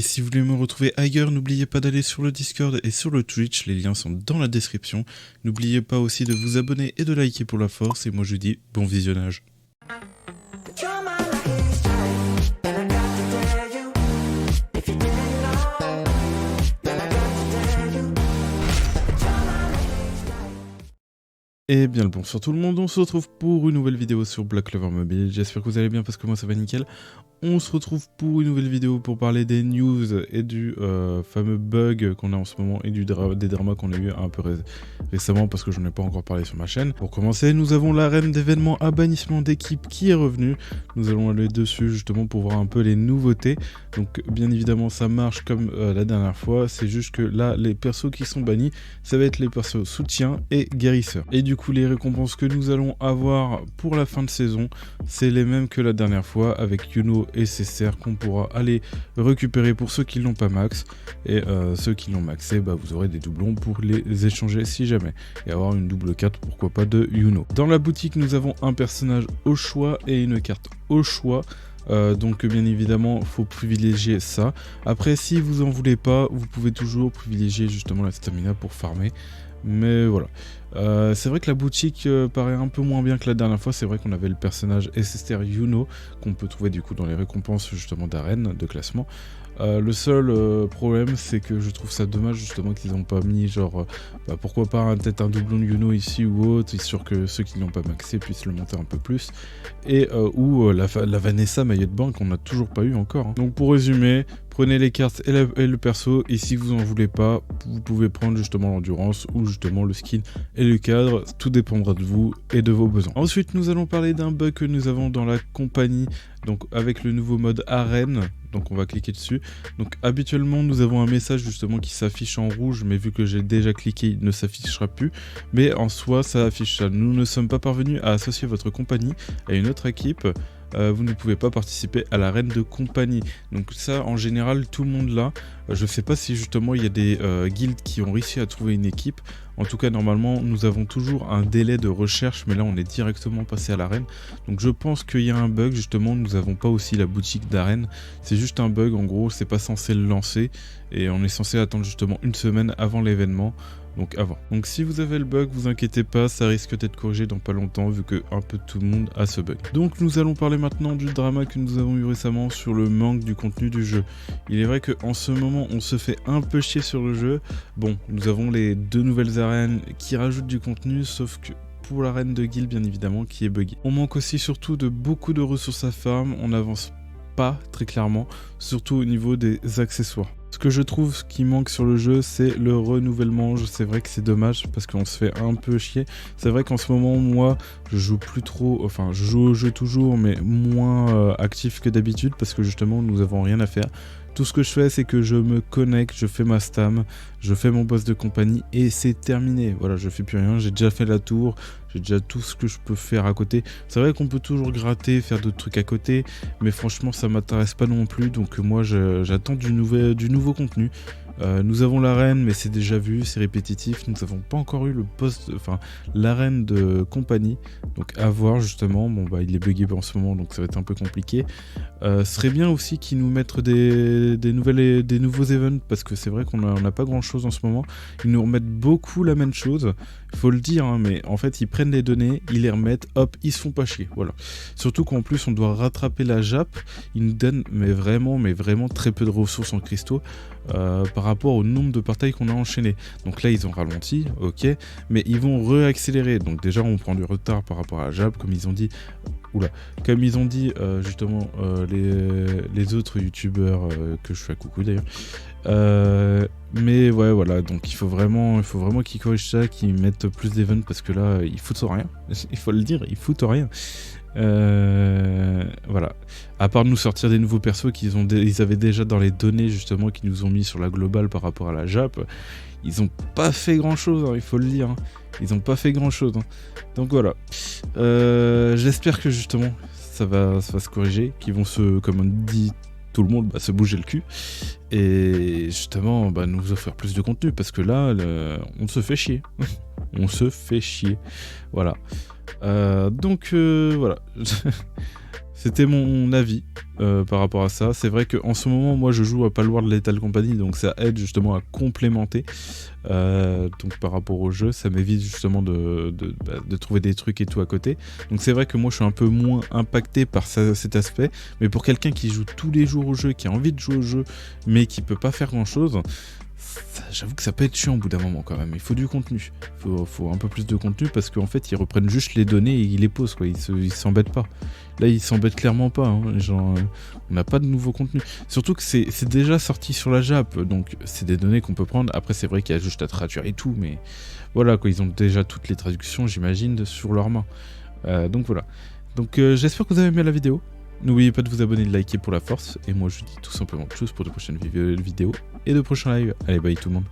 Et si vous voulez me retrouver ailleurs, n'oubliez pas d'aller sur le Discord et sur le Twitch, les liens sont dans la description. N'oubliez pas aussi de vous abonner et de liker pour la force, et moi je vous dis bon visionnage. Et bien le bonsoir tout le monde, on se retrouve pour une nouvelle vidéo sur Black Clover Mobile, j'espère que vous allez bien parce que moi ça va nickel. On se retrouve pour une nouvelle vidéo pour parler des news et du fameux bug qu'on a en ce moment et des dramas qu'on a eu un peu récemment parce que j'en ai pas encore parlé sur ma chaîne. Pour commencer, nous avons l'arène d'événements à bannissement d'équipe qui est revenue. Nous allons aller dessus justement pour voir un peu les nouveautés. Donc bien évidemment ça marche comme la dernière fois, c'est juste que là les persos qui sont bannis, ça va être les persos soutien et guérisseurs. Et du coup les récompenses que nous allons avoir pour la fin de saison, c'est les mêmes que la dernière fois avec Yuno et Césaire qu'on pourra aller récupérer pour ceux qui l'ont pas max, et ceux qui l'ont maxé, bah, vous aurez des doublons pour les échanger si jamais, et avoir une double carte pourquoi pas de Yuno. Dans la boutique nous avons un personnage au choix et une carte au choix. Donc bien évidemment faut privilégier ça. Après si vous en voulez pas, vous pouvez toujours privilégier justement la stamina pour farmer. Mais voilà, c'est vrai que la boutique paraît un peu moins bien que la dernière fois. C'est vrai qu'on avait le personnage SSR Yuno qu'on peut trouver du coup dans les récompenses justement d'arène, de classement. Le seul problème c'est que je trouve ça dommage justement qu'ils n'ont pas mis genre pourquoi pas peut-être un doublon de Yuno ici ou autre, histoire que ceux qui l'ont pas maxé puissent le monter un peu plus, et ou la Vanessa maillot de bain qu'on n'a toujours pas eu encore, hein. Donc pour résumer, prenez les cartes et le perso, et si vous en voulez pas, vous pouvez prendre justement l'endurance ou justement le skin et le cadre, tout dépendra de vous et de vos besoins. Ensuite nous allons parler d'un bug que nous avons dans la compagnie, donc avec le nouveau mode arène. Donc on va cliquer dessus. Donc habituellement nous avons un message justement qui s'affiche en rouge, mais vu que j'ai déjà cliqué il ne s'affichera plus, mais en soi ça affiche ça. Nous ne sommes pas parvenus à associer votre compagnie à une autre équipe. Vous ne pouvez pas participer à l'arène de compagnie. Donc ça en général tout le monde l'a. Je sais pas si justement il y a des guildes qui ont réussi à trouver une équipe. En tout cas normalement nous avons toujours un délai de recherche, mais là on est directement passé à l'arène. Donc je pense qu'il y a un bug justement, nous n'avons pas aussi la boutique d'arène. C'est juste un bug en gros, c'est pas censé le lancer et on est censé attendre justement une semaine avant l'événement. Donc avant. Donc si vous avez le bug, vous inquiétez pas, ça risque d'être corrigé dans pas longtemps vu que un peu tout le monde a ce bug. Donc nous allons parler maintenant du drama que nous avons eu récemment sur le manque du contenu du jeu. Il est vrai qu'en ce moment on se fait un peu chier sur le jeu. Bon, nous avons les 2 nouvelles arènes qui rajoutent du contenu, sauf que pour l'arène de guild bien évidemment qui est buggée. On manque aussi surtout de beaucoup de ressources à farm, on n'avance pas très clairement, surtout au niveau des accessoires. Ce que je trouve qui manque sur le jeu, c'est le renouvellement. C'est vrai que c'est dommage parce qu'on se fait un peu chier. C'est vrai qu'en ce moment, moi, je joue plus trop, enfin, je joue au jeu toujours, mais moins actif que d'habitude parce que justement, nous avons rien à faire. Tout ce que je fais, c'est que je me connecte, je fais ma stam, je fais mon boss de compagnie et c'est terminé. Voilà, je fais plus rien, j'ai déjà fait la tour, j'ai déjà tout ce que je peux faire à côté. C'est vrai qu'on peut toujours gratter, faire d'autres trucs à côté, mais franchement, ça m'intéresse pas non plus. Donc moi, j'attends du nouveau contenu. Nous avons l'arène, mais c'est déjà vu, c'est répétitif. Nous n'avons pas encore eu le poste, enfin l'arène de compagnie. Donc à voir justement. Bon bah il est bugué en ce moment, donc ça va être un peu compliqué. Ce serait bien aussi qu'ils nous mettent des nouveaux events, parce que c'est vrai qu'on n'a pas grand chose en ce moment. Ils nous remettent beaucoup la même chose. Faut le dire, hein, mais en fait ils prennent les données, ils les remettent, hop, ils se font pas chier. Voilà. Surtout qu'en plus on doit rattraper la JAP. Ils nous donnent mais vraiment très peu de ressources en cristaux. Par rapport au nombre de partails qu'on a enchaîné. Donc là ils ont ralenti, ok, mais ils vont réaccélérer. Donc déjà on prend du retard par rapport à la JAB, comme ils ont dit. Comme ils ont dit justement les autres youtubeurs que je fais à coucou d'ailleurs. Mais ouais voilà, donc il faut vraiment qu'ils corrigent ça, qu'ils mettent plus d'events parce que là ils foutent rien. Il faut le dire, ils foutent rien. Voilà, à part nous sortir des nouveaux persos ils avaient déjà dans les données justement qu'ils nous ont mis sur la globale par rapport à la JAP, ils ont pas fait grand chose, hein, il faut le dire, hein. Ils ont pas fait grand chose, hein. Donc voilà, j'espère que justement ça va se corriger, qu'ils vont comme on dit tout le monde, se bouger le cul et justement nous offrir plus de contenu parce que là on se fait chier. On se fait chier, voilà. Donc voilà. C'était mon avis par rapport à ça. C'est vrai qu'en ce moment, moi, je joue à Palworld Lethal Company, donc ça aide justement à complémenter. Donc par rapport au jeu, ça m'évite justement de trouver des trucs et tout à côté. Donc c'est vrai que moi, je suis un peu moins impacté par cet aspect. Mais pour quelqu'un qui joue tous les jours au jeu, qui a envie de jouer au jeu, mais qui peut pas faire grand-chose... J'avoue que ça peut être chiant au bout d'un moment quand même, il faut du contenu, faut un peu plus de contenu parce qu'en fait ils reprennent juste les données et ils les posent quoi, ils s'embêtent pas. Là ils s'embêtent clairement pas, hein. Genre on n'a pas de nouveau contenu. Surtout que c'est déjà sorti sur la Jap, donc c'est des données qu'on peut prendre. Après c'est vrai qu'il y a juste à traduire et tout, mais voilà quoi, ils ont déjà toutes les traductions j'imagine sur leurs mains. Donc voilà. Donc j'espère que vous avez aimé la vidéo. N'oubliez pas de vous abonner et de liker pour la force. Et moi je vous dis tout simplement tchuss pour de prochaines vidéos et de prochains lives. Allez bye tout le monde.